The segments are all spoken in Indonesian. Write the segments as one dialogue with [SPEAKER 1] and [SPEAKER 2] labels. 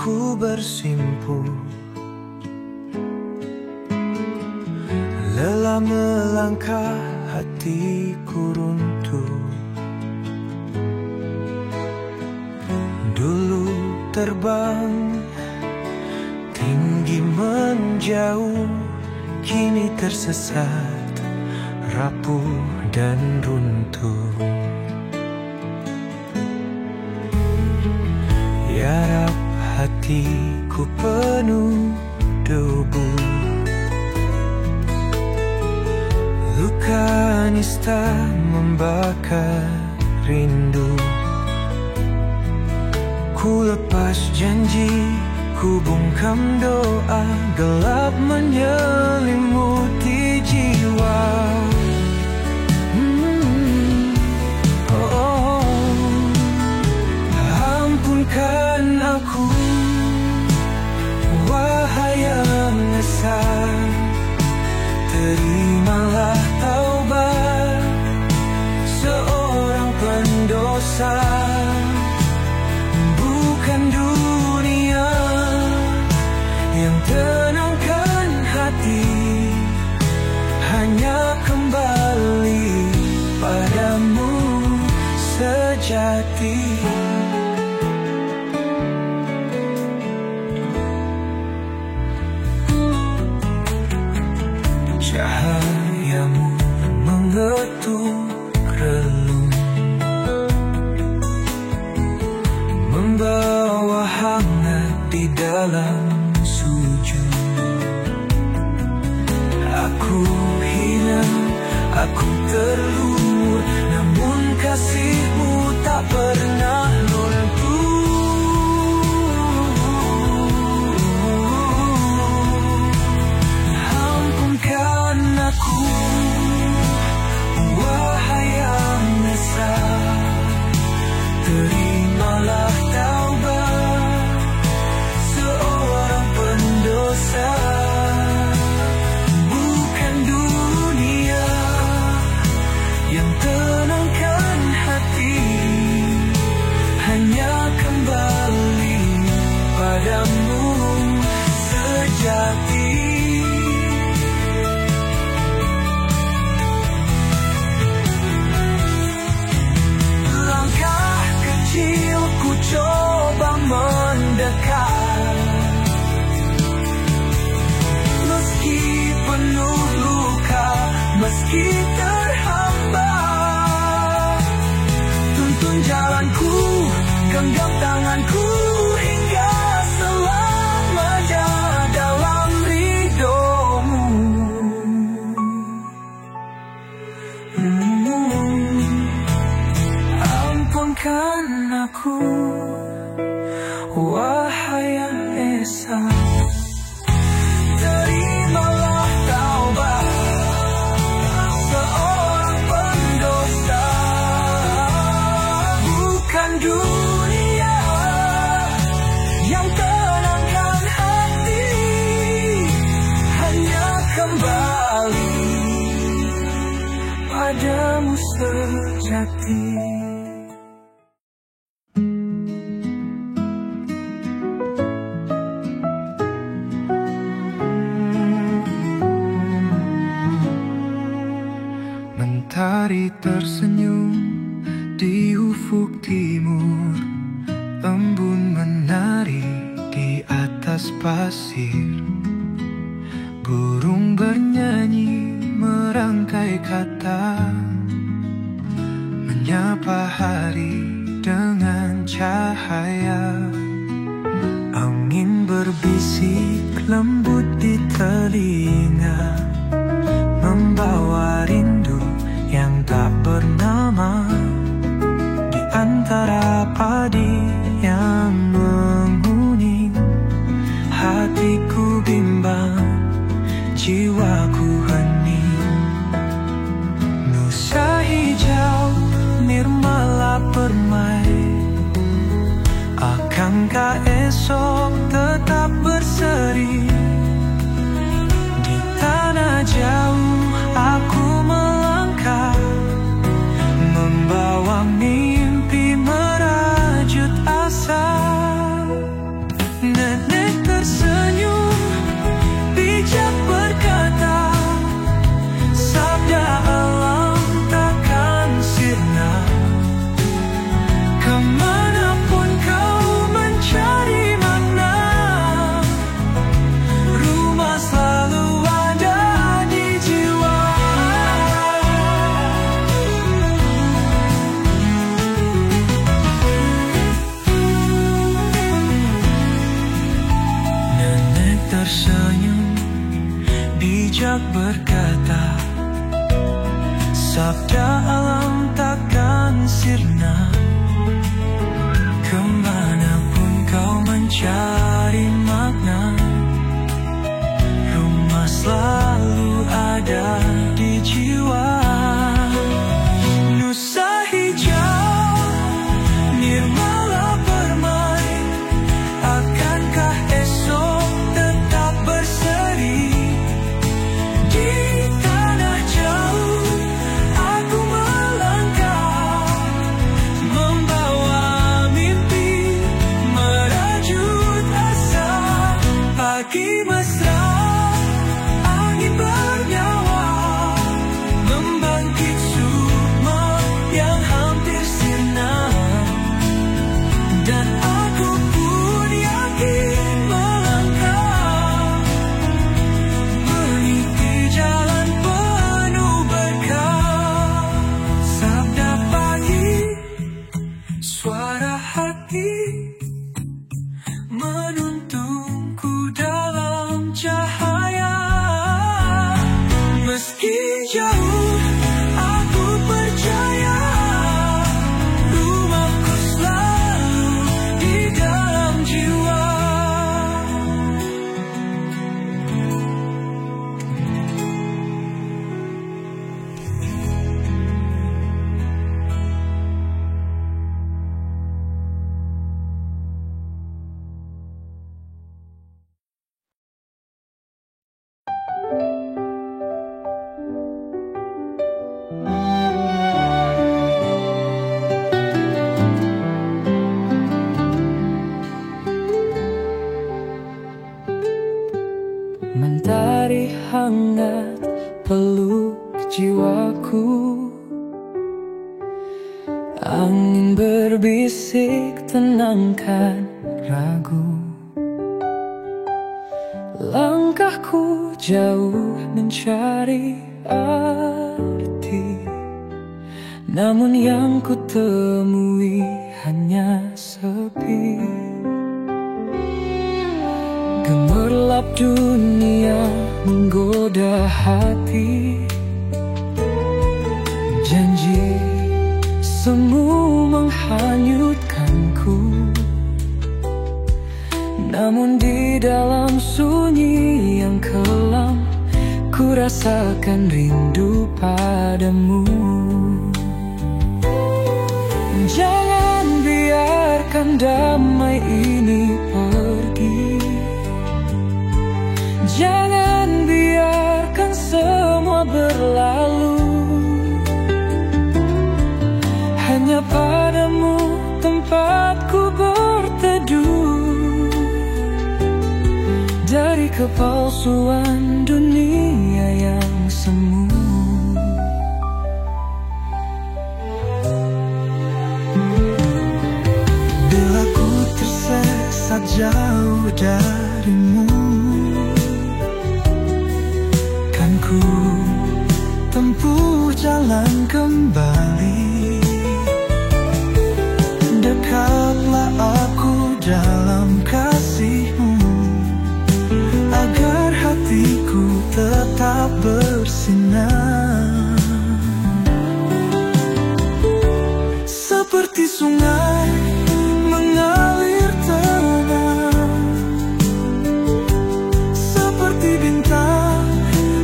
[SPEAKER 1] ku bersimpuh, lelah melangkah hatiku runtuh. Dulu terbang tinggi menjauh, kini tersesat, rapuh dan runtuh. Ya Rab, hatiku penuh debu, luka nista membakar rindu. Ku lepas janji, ku bungkam doa, gelap menyelimuti jiwa. Ampunkan aku, wahai yang esa, terimalah taubat seorang pendosa. Bukan dunia yang tenangkan hati, hanya kembali padamu sejati. Cahayamu mengetuk relung, membawa hangat di dalam sujud. Aku hina, aku terlumur, namun kasih-Mu tak pernah luntur. Ampunkan aku, wahai yang esa, terimalah taubat seorang pendosa. Bukan dunia yang tenangkan hati, hanya kembali padamu sejati. Langkah kecil ku coba mendekat, meski penuh luka, meski terhambat. Tuntun jalanku, genggam tanganku hingga selamanya dalam ridho-Mu. Ampunkan aku, wahai yang esa, terimalah taubat seorang pendosa. Bukan dunia yang tenangkan hati, hanya kembali padamu sejati. Mentari tersenyum di ufuk timur, embun menari di atas pasir. Burung bernyanyi merangkai kata, menyapa hari dengan cahaya. Angin berbisik lembut di telinga, membawa rindu yang tak bernama. Di antara padi yang menguning, hatiku bimbang, jiwaku hening. Nusa hijau nirmala permai, akankah esok tetap berseri? Di tanah jauh aku melangkah, membawa mimpi merajut Sabda alam takkan sirna, kemanapun kau mencari makna, rumah selalu ada di jiwa. Nusa hijau, nirmala permai, akankah esok tetap berseri? Di tanah jauh aku melangkah, membawa mimpi, merajut asa. Pagi mesra, angin bernyawa, membangkit sukma yang hampir sirna. Dan aku pun yakin melangkah, meniti jalan penuh berkah. Sabda pagi, suara hati, menuntunku dalam cahaya. Meski jauh, aku percaya, rumahku selalu di dalam jiwa. Mentari hangat peluk jiwaku, angin berbisik tenangkan ragu. Langkahku jauh mencari arti, namun yang ku temui hanya sepi. Gemerlap dunia menggoda hati, janji semu menghanyutkanku. Namun di dalam sunyi yang kelam, ku rasakan rindu padamu. Jangan biarkan damai ini pergi, jangan biarkan semua berlalu. Hanya padamu tempatku berteduh, dari kepalsuan dunia yang semu. Bila ku tersesat jauh darimu, kan ku tempuh jalan kembali. Dekaplah aku dalam kasih-Mu, agar hatiku tetap bersinar. Seperti sungai mengalir tenang, seperti bintang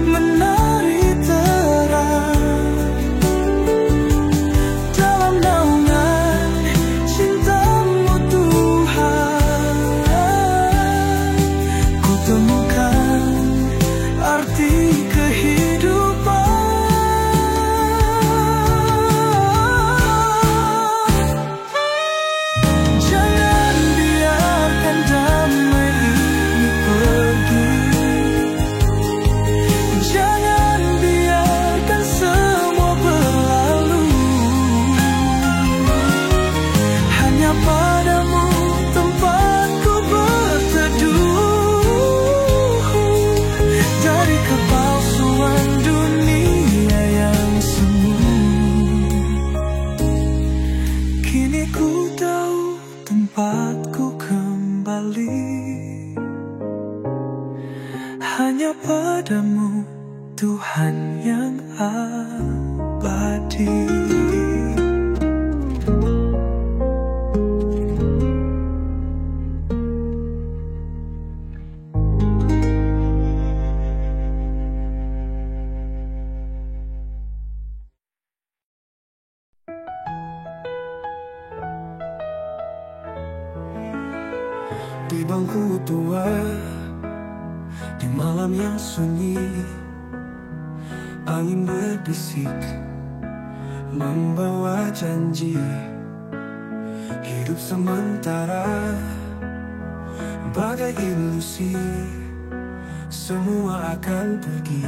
[SPEAKER 1] menari terang, dalam naungan cinta-Mu Tuhan. Ku temukan arti kehidupan. Jangan biarkan damai ini pergi, jangan biarkan semua berlalu. Hanya padamu tempatku berteduh, dari kepalsuan dunia yang semu. Kini ku tahu tempatku kembali, hanya padamu Tuhan yang abadi. abadi. Di bangku tua, di malam yang sunyi, angin berbisik membawa janji. Hidup sementara bagai ilusi, semua akan pergi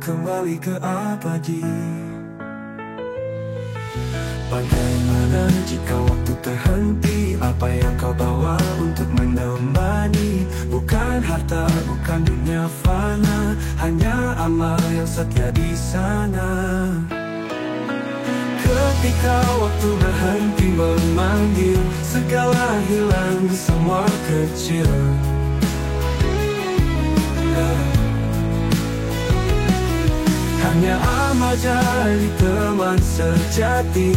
[SPEAKER 1] kembali ke abadi. Bagaimana jika waktu terhenti? Apa yang kau bawa untuk menemani? Bukan harta, bukan dunia fana, hanya amal yang setia di sana. Ketika waktu berhenti memanggil, segala hilang, semua kecil. Hanya amal jadi teman sejati,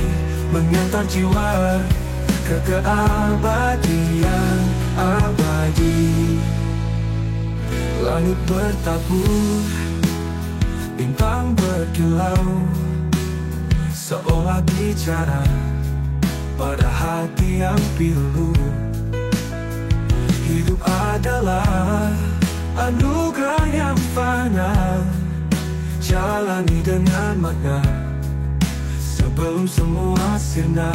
[SPEAKER 1] mengantar jiwa ke keabadian abadi. Langit bertabur, bintang berkilau, seolah bicara pada hati yang pilu. Hidup adalah anugerah yang fana, jalani dengan makna sebelum semua sirna.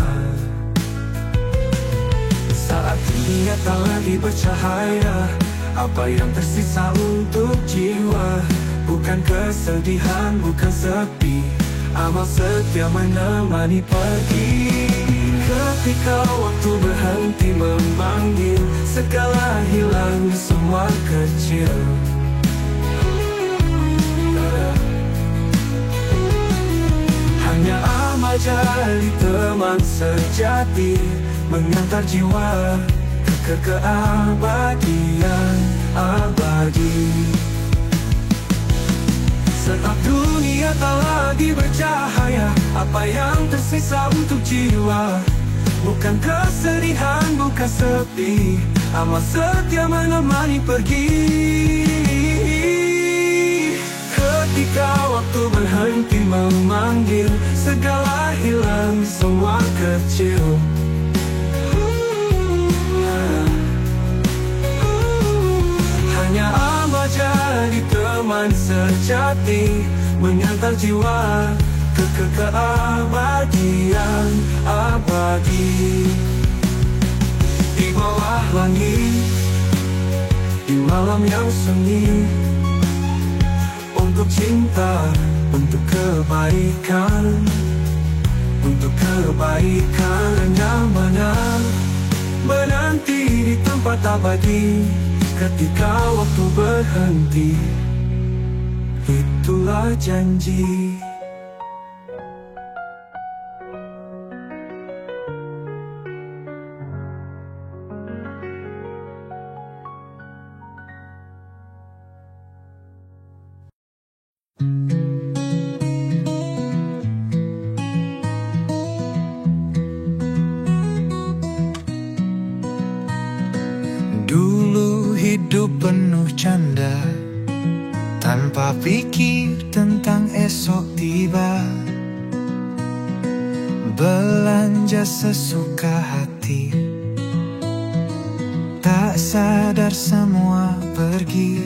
[SPEAKER 1] Saat dunia tak lagi bercahaya, apa yang tersisa untuk jiwa? Bukan kesedihan, bukan sepi, amal setia menemani pergi. Ketika waktu berhenti memanggil, segala hilang, semua kecil. Hanya amal jadi teman sejati, mengantar jiwa ke keabadian abadi. Saat dunia tak lagi bercahaya, apa yang tersisa untuk jiwa? Bukan kesedihan, bukan sepi, amal setia menemani pergi. Ketika waktu berhenti memanggil, segala hilang, semua kecil. Hanya amal jadi teman sejati, mengantar jiwa ke keabadian abadi. Di bawah langit, di malam yang sunyi, untuk cinta, untuk kebaikan, untuk kebaikan yang mana menanti di tempat abadi. Ketika waktu berhenti, itulah janji.
[SPEAKER 2] Dulu hidup penuh canda, tanpa pikir tentang esok tiba. Belanja sesuka hati, tak sadar semua pergi.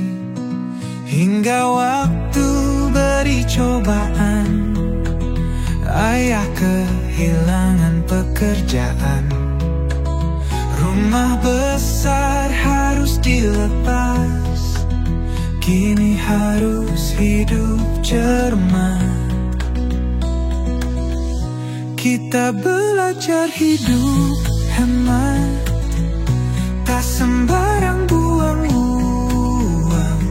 [SPEAKER 2] Hingga waktu beri cobaan, ayah kehilangan pekerjaan. Rumah besar harus dilepas, kini harus hidup cermat. Kita belajar hidup hemat, tak sembarang buang uang.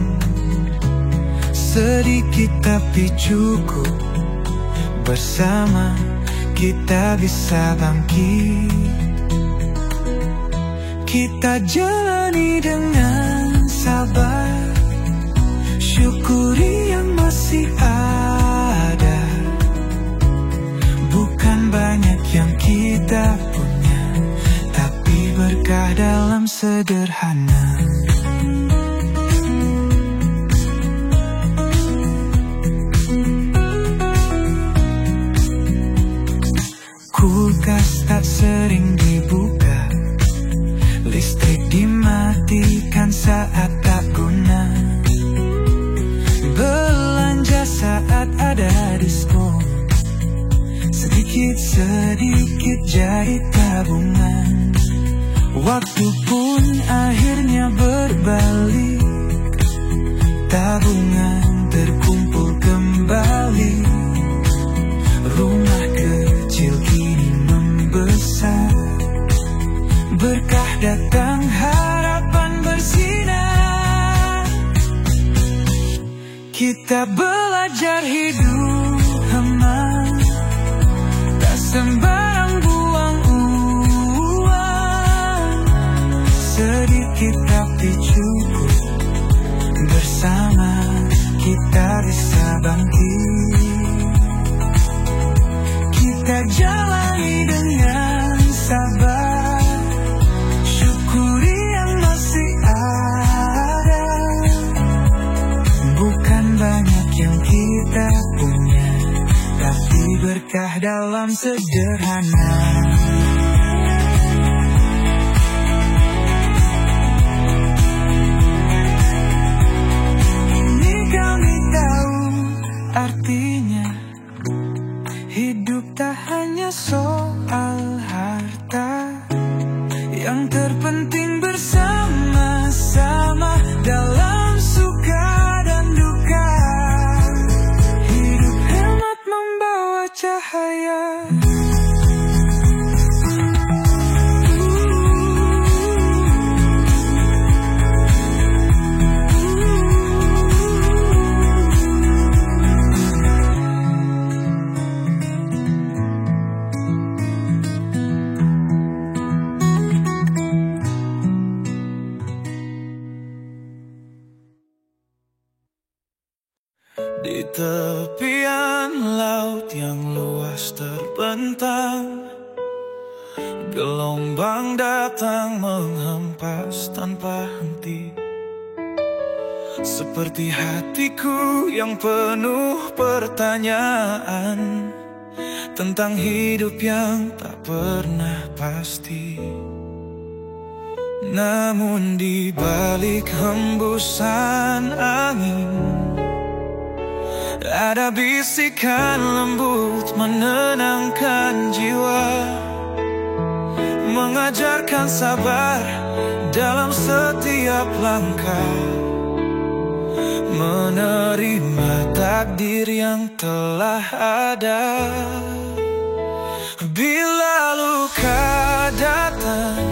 [SPEAKER 2] Sedikit tapi cukup, bersama kita bisa bangkit. Kita jalani dengan sabar, syukuri yang masih ada. sederhana. Kulkas tak sering dibuka, listrik dimatikan saat tak guna, belanja saat ada diskon, sedikit-sedikit jadi tabungan. Waktu pun akhirnya berbalik, tabungan terkumpul kembali. Rumah kecil kini membesar, berkah datang harapan bersinar. Kita belajar hidup hemat, tak sembarang buang uang, sedikit tapi cukup, bersama kita bisa bangkit. Kita jalani dengan sabar, syukuri yang masih ada. Bukan banyak yang kita punya, tapi berkah dalam sederhana. Kini kami tahu artinya hidup tak hanya soal harta, yang terpenting bersama-sama dalam suka dan duka. Hidup hemat membawa cahaya.
[SPEAKER 3] Di tepian laut yang luas terbentang, gelombang datang menghempas tanpa henti. Seperti hatiku yang penuh pertanyaan tentang hidup yang tak pernah pasti. Namun di balik hembusan angin, ada bisikan lembut menenangkan jiwa, mengajarkan sabar dalam setiap langkah, menerima takdir yang telah ada. Bila luka datang,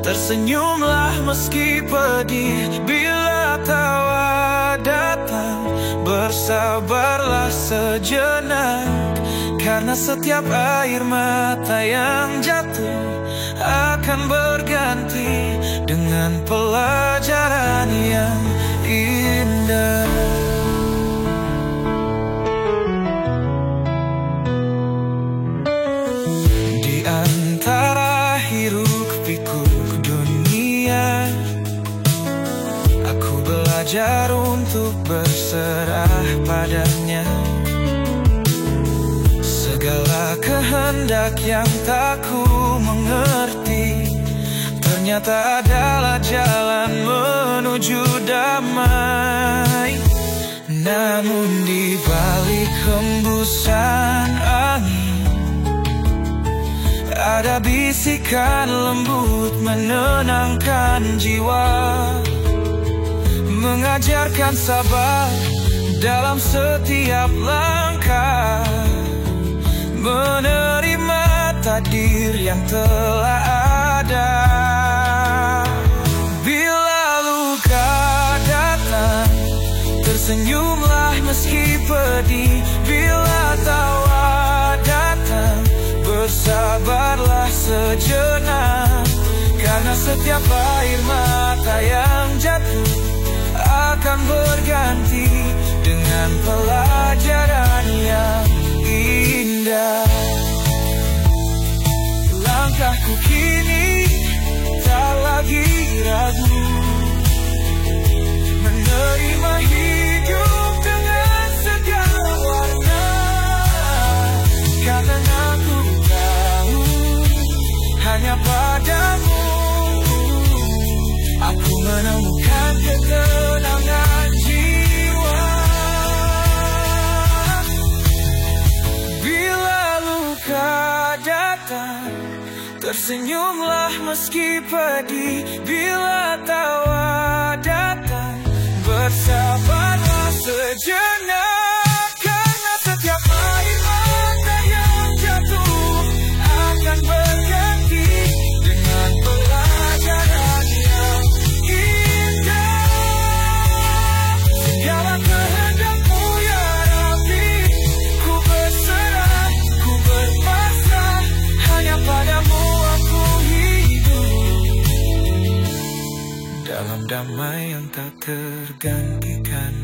[SPEAKER 3] tersenyumlah meski pedih. Bila tawa datang, bersabarlah sejenak, karena setiap air mata yang jatuh akan berganti dengan pelajaran yang indah. Di antara hiruk pikuk dunia, aku belajar untuk berserah padanya. Segala kehendak yang tak ku mengerti, ternyata adalah jalan menuju damai. Namun di balik hembusan angin, ada bisikan lembut menenangkan jiwa, mengajarkan sabar dalam setiap langkah, menerima takdir yang telah ada. Bila luka datang, tersenyumlah meski pedih. Bila tawa datang, bersabarlah sejenak, karena setiap air mata yang jatuh akan berganti dengan pelajaran yang indah. Langkahku kini tak lagi ragu menerima hidup dengan segala warna, karena aku tahu hanya padamu aku menemukan ketenangan jiwa. Bila luka datang, tersenyumlah meski pedih. Bila tawa datang, bersabarlah sejenak, karena setiap air mata yang jatuh akan berganti dengan pelajaran yang indah. Segala kehendakmu ya Rabbi, ku berserah, ku berpasrah, hanya padamu aku hidup dalam damai yang tak tergantikan.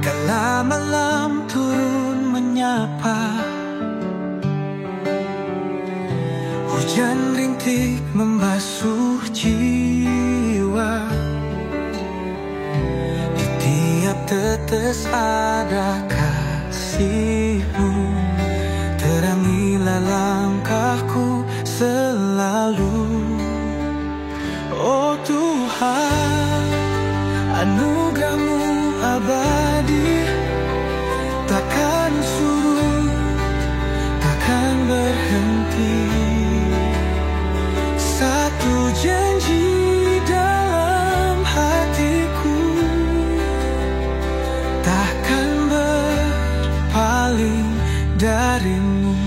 [SPEAKER 2] Kala malam turun menyapa, hujan rintik membasuh jiwa. Di tiap tetes ada kasih-Mu, terangilah langkahku selalu. Oh Tuhan, anugerah-Mu abadi, takkan surut, takkan berhenti. Satu janji dalam hatiku, takkan berpaling dari-Mu.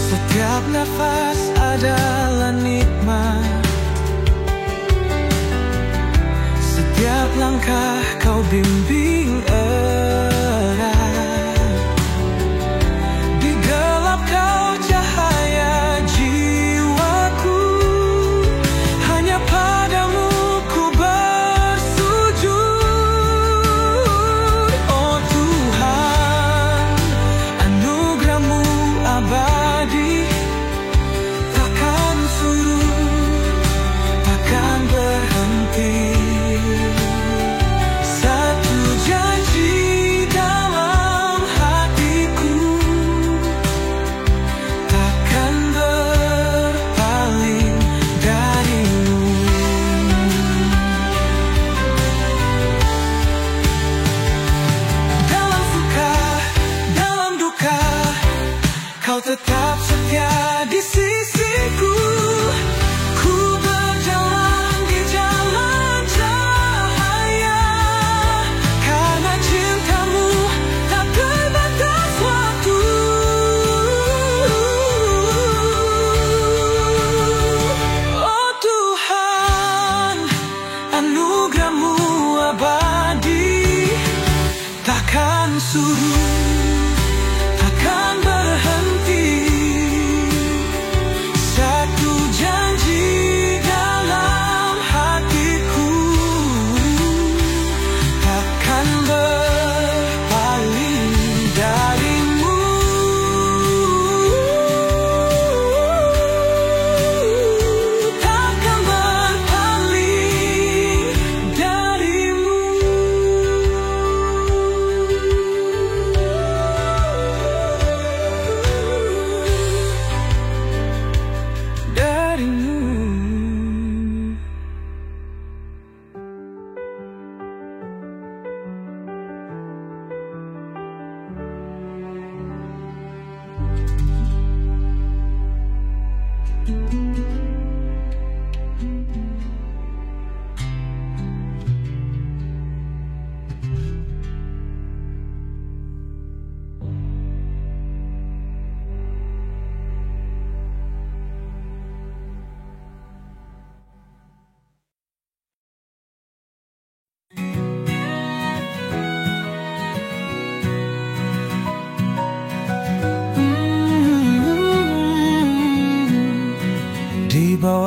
[SPEAKER 2] Setiap nafas adalah nikmat, setiap langkah Kau bimbing erat. Di gelap Kau cahaya jiwaku, hanya padamu ku bersujud. Oh Tuhan, anugerah-Mu abadi, takkan surut, takkan berhenti. Satu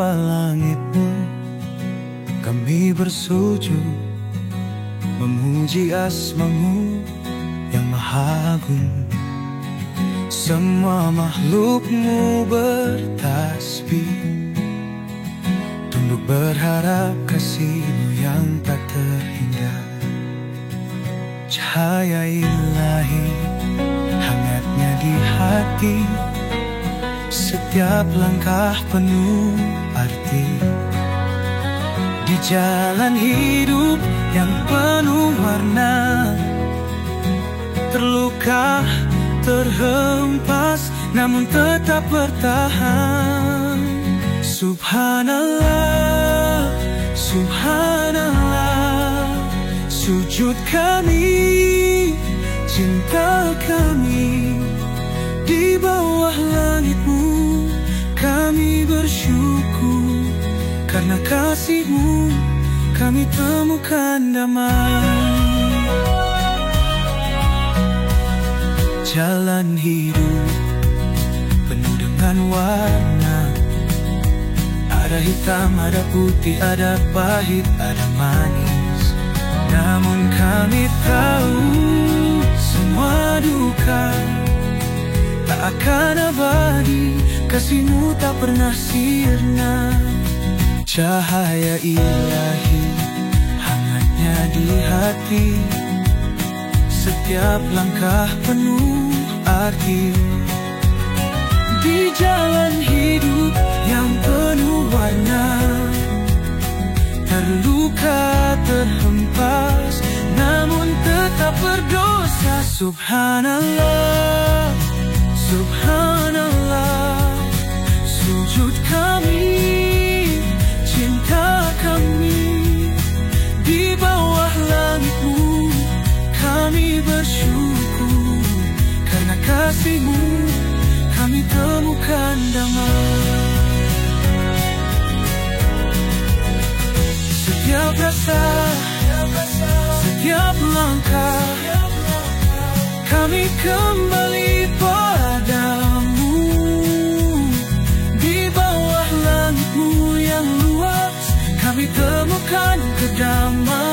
[SPEAKER 3] bawah langitmu, kami bersujud memuji asma-Mu yang maha agung. Semua makhluk-Mu bertasbih, tunduk berharap kasih-Mu yang tak terhingga. Cahaya ilahi hangatnya di hati, setiap langkah penuh arti. Di jalan hidup yang penuh warna, terluka, terhempas, namun tetap bertahan. Subhanallah, Subhanallah, sujud kami, cinta kami. Di bawah langit-Mu kami bersyukur, karena kasih-Mu kami temukan damai. Jalan hidup penuh dengan warna, ada hitam, ada putih, ada pahit, ada manis. Namun kami tahu semua duka tak akan abadi, kasih-Mu tak pernah sirna. Cahaya ilahi hangatnya di hati, setiap langkah penuh arti. Di jalan hidup yang penuh warna, terluka, terhempas, namun tetap berdosa. Subhanallah, Subhanallah, sujud kami, cinta kami. Di bawah langit-Mu kami bersyukur, karena kasih-Mu kami temukan damai. Setiap rasa, setiap langkah, kami kembali padamu. Di bawah langit-Mu yang luas, kami temukan kedamaian.